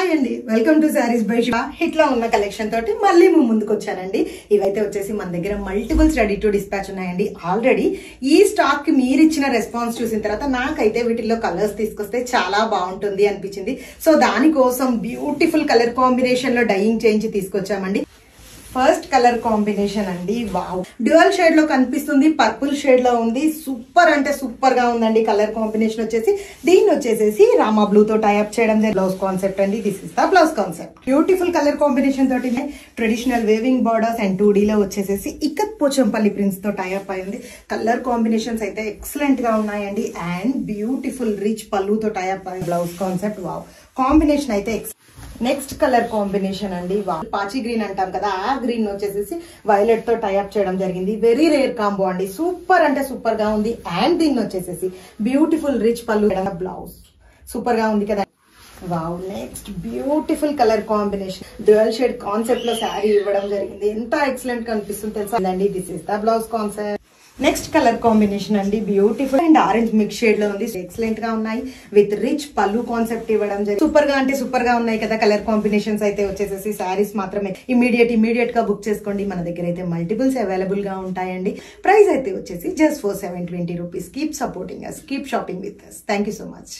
Hi అండి, welcome to saris by Shiva. Hit లో ఉన్న కలెక్షన్ తోటి మళ్ళీ మేము ముందుకు వచ్చానండి. ఇవైతే వచ్చేసి మన దగ్గర మల్టిపుల్స్ రెడీ టు డిస్పాచ్ ఉన్నాయండి. ఆల్రెడీ ఈ స్టాక్ కి మీరు ఇచ్చిన రెస్పాన్స్ చూసిన తర్వాత నాకైతే వీటిల్లో కలర్స్ తీసుకొస్తే చాలా బాగుంటుంది అనిపించింది. సో దానికోసం బ్యూటిఫుల్ కలర్ కాంబినేషన్ లో డైయింగ్ చేయించి తీసుకొచ్చామండి. ఫస్ట్ కలర్ కాంబినేషన్ అండి, వావ్, డ్యూయల్ షేడ్ లో కనిపిస్తుంది, పర్పుల్ షేడ్ లో ఉంది. సూపర్ అంటే సూపర్ గా ఉందండి. కలర్ కాంబినేషన్ వచ్చేసి దీన్ని వచ్చేసి రామా బ్లూ తో టైఅప్ చేయడం బ్లౌజ్ కాన్సెప్ట్ అండి. This is the blouse concept. Beautiful colour combination తోటి traditional weaving borders and 2D లో వచ్చేసి ఇక్కత్ పోచంపల్లి ప్రింట్స్ తో టైఅప్ అయింది. కలర్ కాంబినేషన్స్ అయితే ఎక్సలెంట్ గా ఉన్నాయండి. అండ్ బ్యూటిఫుల్ రిచ్ పళ్ళుతో టైఅప్ అయింది. బ్లౌజ్ కాన్సెప్ట్, వావ్, కాంబినేషన్ అయితే నెక్స్ట్ కలర్ కాంబినేషన్ అండి, పాచి గ్రీన్ అంటాం కదా, ఆ గ్రీన్ వచ్చేసి వైలెట్ తో టైఅప్ చేయడం జరిగింది. వెరీ రేర్ కాంబో అండి. సూపర్ అంటే సూపర్ గా ఉంది. అండ్ దీన్ని వచ్చేసి beautiful rich pallu, blouse super గా ఉంది కదా. Wow, next beautiful colour combination, dual shade concept లో శారీ ఇవ్వడం జరిగింది. ఎంత ఎక్సలెంట్ కనిపిస్తుంది తెలుసా అండి. This is the blouse concept. Next colour combination అండి, beautiful and orange mix shade లో ఉంది. ఎక్సలెంట్ గా ఉన్నాయి. విత్ రిచ్ పళ్ళు కాన్సెప్ట్ ఇవ్వడం జరిగింది. సూపర్ గా అంటే సూపర్ గా ఉన్నాయి కదా కలర్ కాంబినేషన్స్ అయితే వచ్చేసి. శారీస్ మాత్రమే ఇమీడియట్ గా బుక్ చేసుకోండి. మన దగ్గర అయితే మల్టిపుల్స్ అవైలబుల్ గా ఉంటాయండి. ప్రైస్ అయితే వచ్చేసి just 4720 rupees. Keep supporting us, keep shopping with us. Thank you so much.